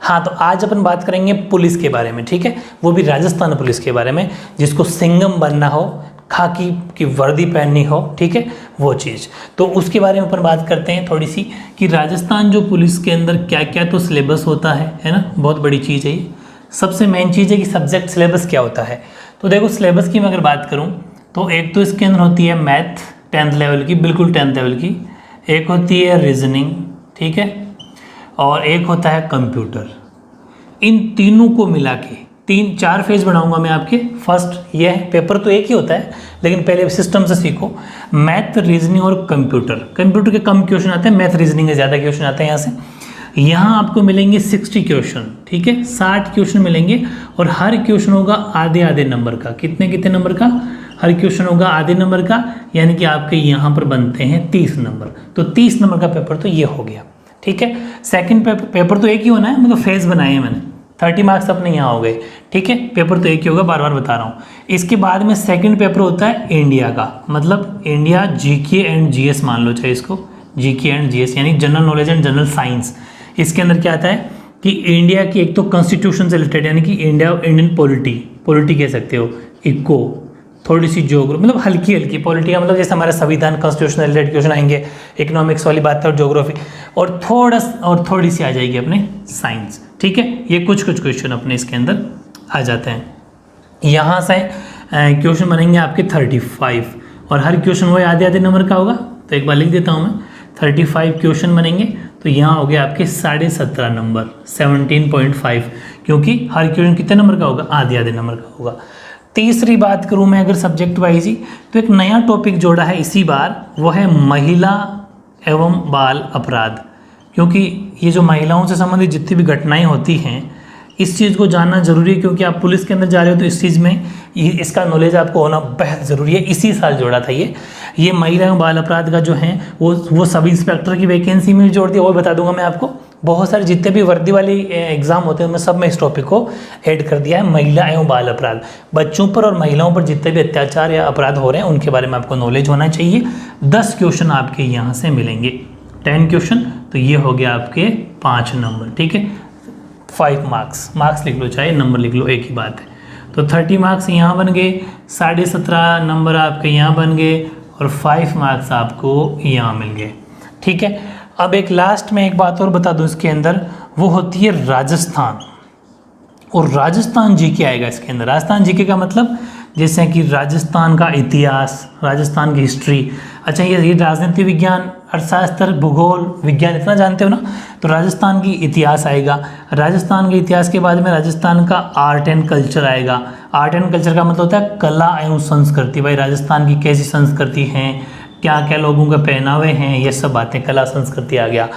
हाँ, तो आज अपन बात करेंगे पुलिस के बारे में, ठीक है, वो भी राजस्थान पुलिस के बारे में, जिसको सिंघम बनना हो, खाकी की वर्दी पहननी हो, ठीक है, वो चीज़। तो उसके बारे में अपन बात करते हैं थोड़ी सी कि राजस्थान जो पुलिस के अंदर क्या क्या तो सिलेबस होता है ना, बहुत बड़ी चीज़ है ये। सबसे मेन चीज़ है कि सब्जेक्ट सिलेबस क्या होता है। तो देखो सिलेबस की मैं अगर बात करूँ तो एक तो इसके अंदर होती है मैथ 10th लेवल की, बिल्कुल 10th लेवल की, एक होती है रीजनिंग, ठीक है, और एक होता है कंप्यूटर। इन तीनों को मिला के 3-4 फेज बनाऊंगा मैं आपके। फर्स्ट ये है, पेपर तो एक ही होता है लेकिन पहले सिस्टम से सीखो। मैथ, रीजनिंग और कंप्यूटर। कंप्यूटर के कम क्वेश्चन आते हैं, मैथ रीजनिंग के ज़्यादा क्वेश्चन आते हैं। यहाँ से यहाँ आपको मिलेंगे 60 क्वेश्चन, ठीक है, 60 क्वेश्चन मिलेंगे और हर क्वेश्चन होगा आधे आधे नंबर का। कितने कितने नंबर का? हर क्वेश्चन होगा आधे नंबर का, यानी कि आपके यहाँ पर बनते हैं 30 नंबर। तो 30 नंबर का पेपर तो ये हो गया, ठीक है। सेकंड पेपर तो एक ही होना है, मतलब फेज बनाए हैं मैंने, 30 मार्क्स अपने यहाँ हो गए, ठीक है, पेपर तो एक ही होगा, बार बार बता रहा हूँ। इसके बाद में सेकंड पेपर होता है इंडिया का, मतलब इंडिया जीके एंड जीएस मान लो, चाहे इसको जीके एंड जीएस यानी general knowledge and general science. इसके अंदर क्या आता है कि इंडिया की एक तो कॉन्स्टिट्यूशन से रिलेटेड, यानी कि इंडियन पॉलिटी कह सकते हो, इको, थोड़ी सी ज्योग्राफी, मतलब हल्की हल्की पॉलिटी का मतलब जैसे हमारा संविधान कॉन्स्टिट्यूशन रिलेटेड क्वेश्चन आएंगे, इकोनॉमिक्स वाली बात है और ज्योग्राफी, और थोड़ी सी आ जाएगी अपने साइंस, ठीक है। ये कुछ क्वेश्चन अपने इसके अंदर आ जाते हैं। यहाँ से क्वेश्चन बनेंगे आपके 35 और हर क्वेश्चन वो आधे आधे नंबर का होगा। तो एक बार लिख देता हूँ मैं, 35 क्वेश्चन बनेंगे, तो यहाँ हो गया आपके 17.5 नंबर, 17.5, क्योंकि हर क्वेश्चन कितने नंबर का होगा? आधे आधे नंबर का होगा। तीसरी बात करूँ मैं अगर सब्जेक्ट वाइज ही, तो एक नया टॉपिक जोड़ा है इसी बार, वो है महिला एवं बाल अपराध। क्योंकि ये जो महिलाओं से संबंधित जितनी भी घटनाएं होती हैं, इस चीज़ को जानना जरूरी है, क्योंकि आप पुलिस के अंदर जा रहे हो तो इस चीज़ में इसका नॉलेज आपको होना बेहद ज़रूरी है। इसी साल जोड़ा था ये महिला एवं बाल अपराध का जो है वो सब इंस्पेक्टर की वैकेंसी में जोड़ दिया, वो बता दूंगा मैं आपको। बहुत सारे जितने भी वर्दी वाली एग्जाम होते हैं उनमें सब में इस टॉपिक को ऐड कर दिया है, महिला एवं बाल अपराध। बच्चों पर और महिलाओं पर जितने भी अत्याचार या अपराध हो रहे हैं उनके बारे में आपको नॉलेज होना चाहिए। 10 क्वेश्चन आपके यहाँ से मिलेंगे, 10 क्वेश्चन, तो ये हो गया आपके 5 नंबर, ठीक है। 5 मार्क्स लिख लो, चाहे नंबर लिख लो, एक ही बात है। तो 30 मार्क्स यहाँ बन गए, 17.5 नंबर आपके यहाँ बन गए और 5 मार्क्स आपको यहाँ मिल गए, ठीक है। अब एक लास्ट में एक बात और बता दूं इसके अंदर, वो होती है राजस्थान, और राजस्थान जीके आएगा इसके अंदर। राजस्थान जीके का मतलब जैसे कि राजस्थान का इतिहास, राजस्थान की हिस्ट्री। अच्छा, ये राजनीति विज्ञान, अर्थशास्त्र, भूगोल विज्ञान इतना जानते हो ना, तो राजस्थान की इतिहास आएगा। राजस्थान के इतिहास के बाद में राजस्थान का आर्ट एंड कल्चर आएगा। आर्ट एंड कल्चर का मतलब होता है कला एवं संस्कृति। भाई राजस्थान की कैसी संस्कृति है, क्या क्या लोगों के पहनावे हैं, ये सब बातें, कला संस्कृति आ गया।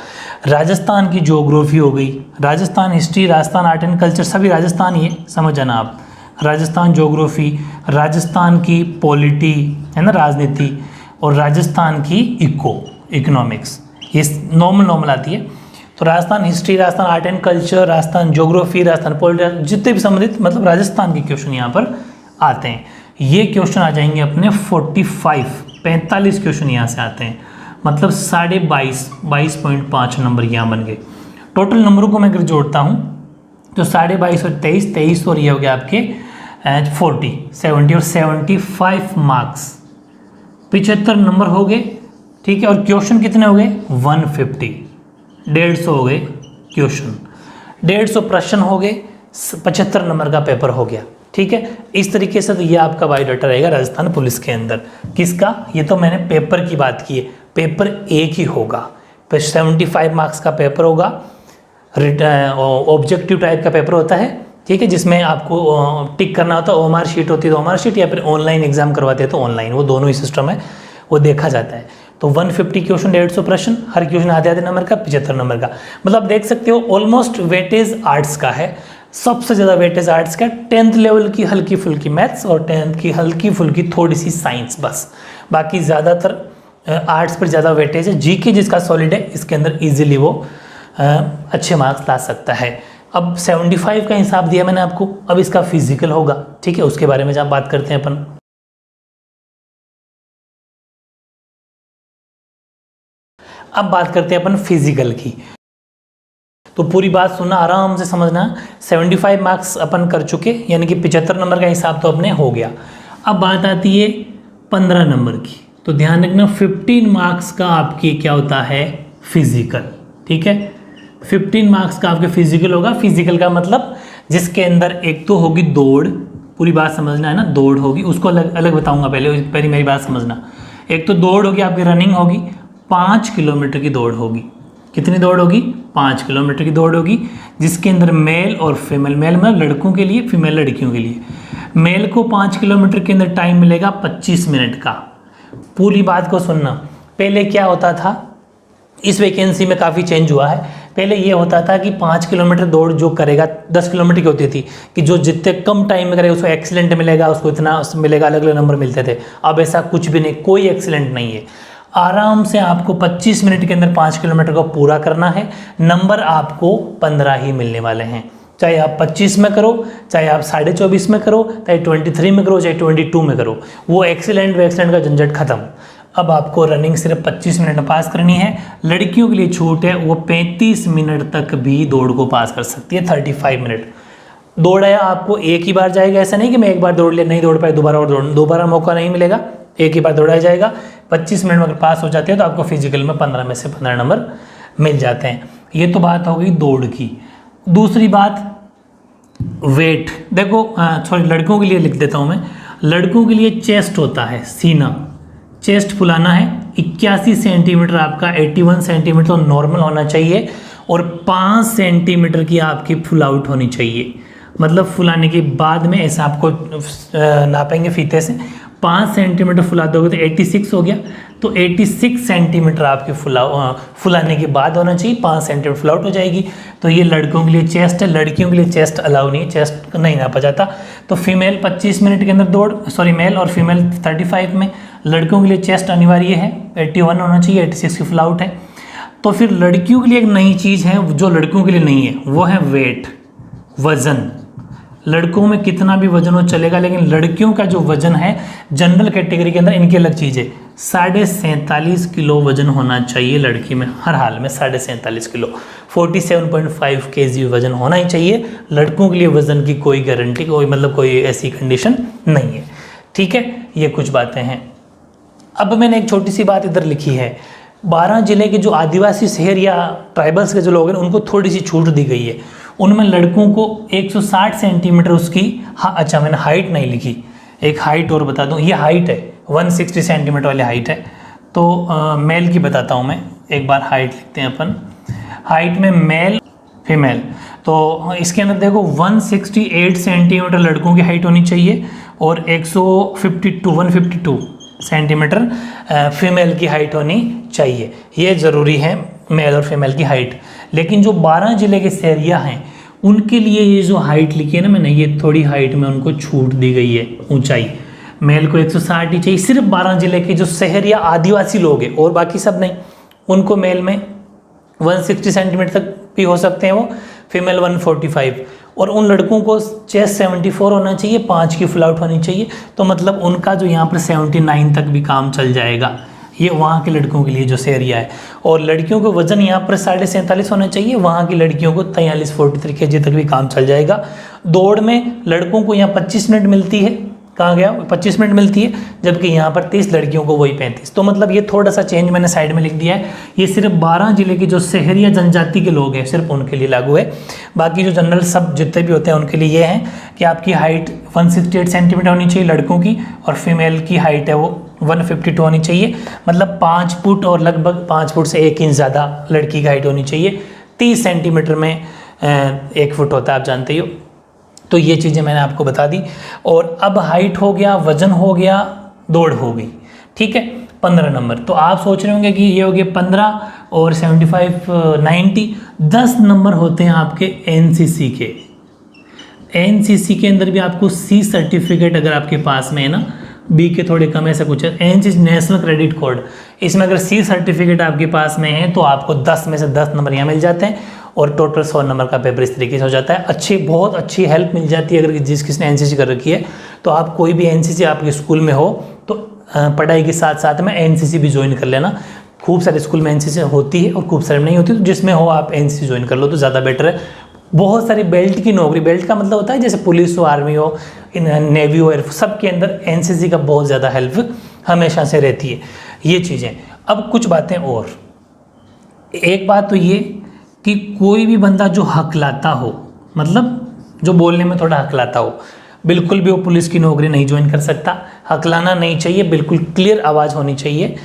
राजस्थान की ज्योग्राफी हो गई, Rajasthan history, Rajasthan art and culture, सभी राजस्थान ही है, समझ जाना आप। राजस्थान ज्योग्राफी, राजस्थान की पॉलिटी है ना, राजनीति, और राजस्थान की इकोनॉमिक्स, ये नॉर्मल आती है। तो Rajasthan history, Rajasthan art and culture, Rajasthan geography, Rajasthan polity, जितने भी संबंधित मतलब राजस्थान के क्वेश्चन यहाँ पर आते हैं। ये क्वेश्चन आ जाएंगे अपने 45 क्वेश्चन यहाँ से आते हैं, मतलब 22.5 नंबर यहाँ बन गए। टोटल नंबरों को मैं अगर जोड़ता हूँ तो 22.5 और 23 और ये हो गया आपके 70 और 75 मार्क्स, 75 नंबर हो गए, ठीक है। और क्वेश्चन कितने हो गए? 150, 150 हो गए क्वेश्चन, 150 प्रश्न हो गए, 75 नंबर का पेपर हो गया, ठीक है। इस तरीके से तो ये आपका बायोडाटा रहेगा राजस्थान पुलिस के अंदर। किसका? ये तो मैंने पेपर की बात की है, पेपर एक ही होगा, 75 मार्क्स का पेपर होगा, ऑब्जेक्टिव टाइप का पेपर होता है, ठीक है, जिसमें आपको टिक करना होता है। ओएमआर शीट होती है तो ओएमआर शीट, या फिर ऑनलाइन एग्जाम करवाते हैं तो ऑनलाइन, वो दोनों ही सिस्टम है, वो देखा जाता है। तो 150 क्वेश्चन, 150 प्रश्न, हर क्वेश्चन आधे आधे नंबर का, 75 नंबर का, मतलब आप देख सकते हो ऑलमोस्ट वेटेज आर्ट्स का है, सबसे ज़्यादा वेटेज आर्ट्स का, 10th लेवल की हल्की फुल्की मैथ्स और 10th की हल्की फुल्की थोड़ी सी साइंस, बस। बाकी ज़्यादातर आर्ट्स पर ज़्यादा वेटेज है। जीके जिसका सॉलिड है, इसके अंदर इजीली वो अच्छे मार्क्स ला सकता है। अब 75 का हिसाब दिया मैंने आपको, अब इसका फिजिकल होगा, ठीक है, उसके बारे में जब बात करते हैं अपन। अब बात करते हैं अपन फिजिकल की। तो पूरी बात सुनना, आराम से समझना। 75 मार्क्स अपन कर चुके, यानी कि 75 नंबर का हिसाब तो अपने हो गया। अब बात आती है 15 नंबर की। तो ध्यान रखना 15 मार्क्स का आपके क्या होता है, फिजिकल। ठीक है, 15 मार्क्स का आपके फिजिकल होगा। फिजिकल का मतलब जिसके अंदर एक तो होगी दौड़, पूरी बात समझना है ना, दौड़ होगी, उसको अलग अलग बताऊंगा, पहले मेरी बात समझना। एक तो दौड़ होगी आपकी, रनिंग होगी, 5 किलोमीटर की दौड़ होगी। कितनी दौड़ होगी, 5 किलोमीटर की दौड़ होगी, जिसके अंदर मेल और फीमेल, मेल मतलब लड़कों के लिए, फीमेल लड़कियों के लिए। मेल को 5 किलोमीटर के अंदर टाइम मिलेगा 25 मिनट का। पूरी बात को सुनना। पहले क्या होता था, इस वैकेंसी में काफ़ी चेंज हुआ है। पहले ये होता था कि 5 किलोमीटर दौड़ जो करेगा, 10 किलोमीटर की होती थी कि जो जितने कम टाइम में करेगा उसको एक्सीलेंट मिलेगा, उसको इतना मिलेगा, अलग अलग नंबर मिलते थे। अब ऐसा कुछ भी नहीं, कोई एक्सीलेंट नहीं है। आराम से आपको 25 मिनट के अंदर 5 किलोमीटर को पूरा करना है। नंबर आपको 15 ही मिलने वाले हैं, चाहे आप 25 में करो, चाहे आप 24.5 में करो, चाहे 23 में करो, चाहे 22 में करो। वो एक्सीलेंट का झंझट खत्म। अब आपको रनिंग सिर्फ 25 मिनट में पास करनी है। लड़कियों के लिए छूट है, वो 35 मिनट तक भी दौड़ को पास कर सकती है। 35 मिनट दौड़ाया आपको, एक ही बार जाएगा, ऐसा नहीं कि मैं एक बार दौड़ लिया, नहीं दौड़ पाए दोबारा और दोबारा मौका नहीं मिलेगा, एक ही बार दौड़ाया जाएगा। 25 मिनट में अगर पास हो जाते हैं तो आपको फिजिकल में 15 में से 15 नंबर मिल जाते हैं। ये तो बात हो गई दौड़ की। दूसरी बात वेट, देखो सॉरी लड़कों के लिए लिख देता हूँ मैं। लड़कों के लिए चेस्ट होता है, सीना, चेस्ट फुलाना है 81 सेंटीमीटर आपका, 81 सेंटीमीटर तो नॉर्मल होना चाहिए, और 5 सेंटीमीटर की आपकी फुल आउट होनी चाहिए। मतलब फुलाने के बाद में ऐसा आपको नापेंगे फीते से, 5 सेंटीमीटर फुला दोगे तो 86 हो गया। तो 86 सेंटीमीटर आपके फुलाने के बाद होना चाहिए, 5 सेंटीमीटर फुल आउट हो जाएगी। तो ये लड़कों के लिए चेस्ट है, लड़कियों के लिए चेस्ट अलाउ नहीं है, चेस्ट नहीं नापा जाता। तो फीमेल 25 मिनट के अंदर दौड़, सॉरी मेल और फीमेल 35 में। लड़कों के लिए चेस्ट अनिवार्य है, 81 होना चाहिए, 86 की फुल आउट है। तो फिर लड़कियों के लिए एक नई चीज़ है जो लड़कों के लिए नहीं है, वो है वेट, वज़न। लड़कों में कितना भी वजन हो चलेगा, लेकिन लड़कियों का जो वजन है जनरल कैटेगरी के अंदर इनकी अलग चीज़ है। 47.5 किलो वजन होना चाहिए लड़की में, हर हाल में 47.5 किलो, 47.5 kg वजन होना ही चाहिए। लड़कों के लिए वजन की कोई गारंटी, कोई मतलब कोई ऐसी कंडीशन नहीं है। ठीक है, ये कुछ बातें हैं। अब मैंने एक छोटी सी बात इधर लिखी है, 12 जिले के जो आदिवासी शहर या ट्राइबल्स के जो लोग हैं उनको थोड़ी सी छूट दी गई है। उनमें लड़कों को 160 सेंटीमीटर उसकी, हाँ अच्छा मैंने हाइट नहीं लिखी, एक हाइट और बता दूं, ये हाइट है 160 सेंटीमीटर वाली हाइट है। तो मेल की बताता हूँ मैं, एक बार हाइट लिखते हैं अपन। हाइट में मेल फीमेल, तो इसके अंदर देखो 168 सेंटीमीटर लड़कों की हाइट होनी चाहिए और 152 सेंटीमीटर फीमेल की हाइट होनी चाहिए। ये ज़रूरी है मेल और फीमेल की हाइट। लेकिन जो 12 जिले के शहरिया हैं उनके लिए ये जो हाइट लिखी है ना मैंने, ये थोड़ी हाइट में उनको छूट दी गई है। ऊंचाई मेल को 160 ही चाहिए, सिर्फ 12 जिले के जो शहरिया आदिवासी लोग हैं और बाकी सब नहीं, उनको मेल में 160 सेंटीमीटर तक भी हो सकते हैं वो, फीमेल 145। और उन लड़कों को चेस्ट 74 होना चाहिए, 5 की फुल आउट होनी चाहिए। तो मतलब उनका जो यहाँ पर 79 तक भी काम चल जाएगा, ये वहाँ के लड़कों के लिए जो एरिया है। और लड़कियों को वजन यहाँ पर 47.5 होना चाहिए, वहाँ की लड़कियों को 43-43 kg तक भी काम चल जाएगा। दौड़ में लड़कों को यहाँ 25 मिनट मिलती है, कहाँ गया 25 मिनट मिलती है, जबकि यहाँ पर 30, लड़कियों को वही 35। तो मतलब ये थोड़ा सा चेंज मैंने साइड में लिख दिया है। ये सिर्फ 12 जिले के जो शहरिया जनजाति के लोग हैं सिर्फ उनके लिए लागू है। बाकी जो जनरल सब जितने भी होते हैं उनके लिए ये है कि आपकी हाइट 168 सेंटीमीटर होनी चाहिए लड़कों की, और फीमेल की हाइट है वो 152 होनी चाहिए। मतलब 5 फुट और लगभग 5 फुट से 1 इंच ज़्यादा लड़की की हाइट होनी चाहिए। 30 सेंटीमीटर में 1 फुट होता है, आप जानते ही हो। तो ये चीज़ें मैंने आपको बता दी। और अब हाइट हो गया, वजन हो गया, दौड़ हो गई, ठीक है। 15 नंबर तो आप सोच रहे होंगे कि ये हो गए 15 और 75 90, 10 नंबर होते हैं आपके एनसीसी के। एनसीसी के अंदर भी आपको सी सर्टिफिकेट अगर आपके पास में है ना, बी के थोड़े कम ऐसा कुछ है, एनसीसी नेशनल क्रेडिट कोड, इसमें अगर सी सर्टिफिकेट आपके पास में है तो आपको 10 में से 10 नंबर यहाँ मिल जाते हैं और टोटल 100 नंबर का पेपर इस तरीके से हो जाता है। अच्छी, बहुत अच्छी हेल्प मिल जाती है अगर किसने एनसीसी कर रखी है। तो आप कोई भी एनसीसी आपके स्कूल में हो तो पढ़ाई के साथ साथ में एनसीसी भी ज्वाइन कर लेना, खूब सारे स्कूल में एनसीसी होती है और खूब सारे में नहीं होती, तो जिसमें हो आप एनसीसी ज्वाइन कर लो तो ज़्यादा बेटर है। बहुत सारी बेल्ट की नौकरी, बेल्ट का मतलब होता है जैसे पुलिस हो, आर्मी हो, नेवी हो, एयरफोर्स, सब के अंदर एनसीसी का बहुत ज़्यादा हेल्प हमेशा से रहती है। ये चीज़ें। अब कुछ बातें और, एक बात तो ये कि कोई भी बंदा जो हकलाता हो, मतलब जो बोलने में थोड़ा हकलाता हो, बिल्कुल भी वो पुलिस की नौकरी नहीं ज्वाइन कर सकता। हकलाना नहीं चाहिए, बिल्कुल क्लियर आवाज़ होनी चाहिए।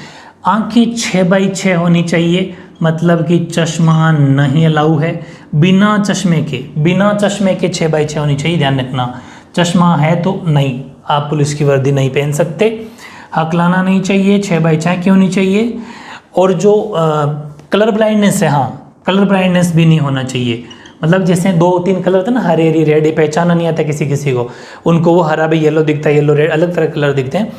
आंखें 6x6 होनी चाहिए, मतलब कि चश्मा नहीं अलाउ है। बिना चश्मे के 6x6 होनी चाहिए, ध्यान रखना। चश्मा है तो नहीं, आप पुलिस की वर्दी नहीं पहन सकते। हकलाना नहीं चाहिए, 6x6 की होनी चाहिए। और जो कलर ब्लाइंडनेस है, हाँ, कलर ब्लाइंडनेस भी नहीं होना चाहिए। मतलब जैसे 2-3 कलर थे ना, हरे हरी रेड, ये पहचाना नहीं आता किसी किसी को, उनको वो हरा भी येलो दिखता है, येलो रेड, अलग तरह कलर दिखते हैं।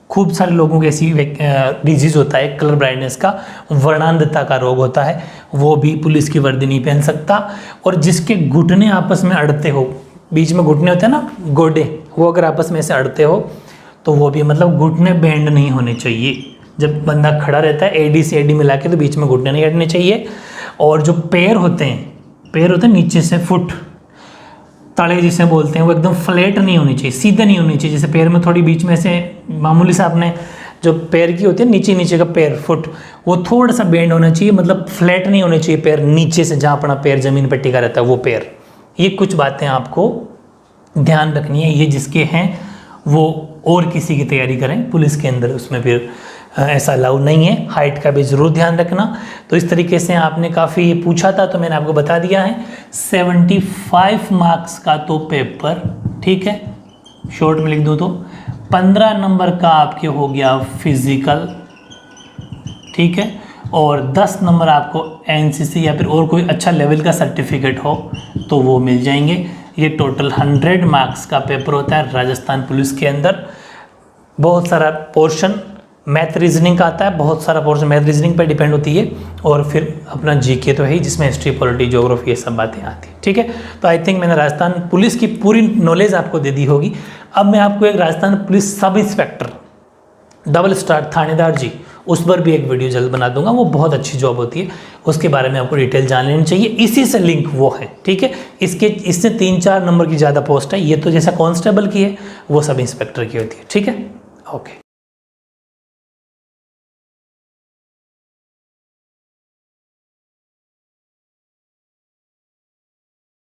खूब सारे लोगों को ऐसी डिजीज़ होता है कलर ब्लाइंडनेस का, वर्णांधता का रोग होता है, वो भी पुलिस की वर्दी नहीं पहन सकता। और जिसके घुटने आपस में अड़ते हो, बीच में घुटने होते हैं ना, गोडे, वो अगर आपस में ऐसे अड़ते हो तो वो भी, मतलब घुटने बेंड नहीं होने चाहिए। जब बंदा खड़ा रहता है एडी से एडी मिला के, तो बीच में घुटने नहीं अड़ने चाहिए। और जो पैर होते हैं नीचे से फुट, तले जिसे बोलते हैं, वो एकदम फ्लैट नहीं होनी चाहिए, सीधे नहीं होनी चाहिए। जैसे पैर में थोड़ी बीच में से मामूली सा आपने जो पैर की होती है नीचे का पैर, फुट, वो थोड़ा सा बेंड होना चाहिए, मतलब फ्लैट नहीं होने चाहिए पैर नीचे से, जहाँ अपना पैर जमीन पर टिका रहता है वो पैर। ये कुछ बातें आपको ध्यान रखनी है। ये जिसके हैं वो और किसी की तैयारी करें पुलिस के अंदर, उसमें फिर ऐसा अलाउ नहीं है। हाइट का भी ज़रूर ध्यान रखना। तो इस तरीके से आपने काफ़ी पूछा था तो मैंने आपको बता दिया है। 75 मार्क्स का तो पेपर, ठीक है, शॉर्ट में लिख दो तो 15 नंबर का आपके हो गया फिजिकल, ठीक है, और 10 नंबर आपको एनसीसी या फिर और कोई अच्छा लेवल का सर्टिफिकेट हो तो वो मिल जाएंगे। ये टोटल 100 मार्क्स का पेपर होता है राजस्थान पुलिस के अंदर। बहुत सारा पोर्शन मैथ रीजनिंग का आता है, बहुत सारा पोर्शन मैथ रीजनिंग पर डिपेंड होती है, और फिर अपना जीके तो है ही, जिसमें हिस्ट्री, पॉलिटी, ज्योग्राफी, ये सब बातें आती हैं, ठीक है। तो आई थिंक मैंने राजस्थान पुलिस की पूरी नॉलेज आपको दे दी होगी। अब मैं आपको एक Rajasthan police sub inspector double star थानेदार जी, उस पर भी एक वीडियो जल्द बना दूंगा। वो बहुत अच्छी जॉब होती है, उसके बारे में आपको डिटेल जान लेनी चाहिए। इसी से लिंक वो है, ठीक है। इससे 3-4 नंबर की ज़्यादा पोस्ट है। ये तो जैसा कांस्टेबल की है, वो सब इंस्पेक्टर की होती है, ठीक है। ओके।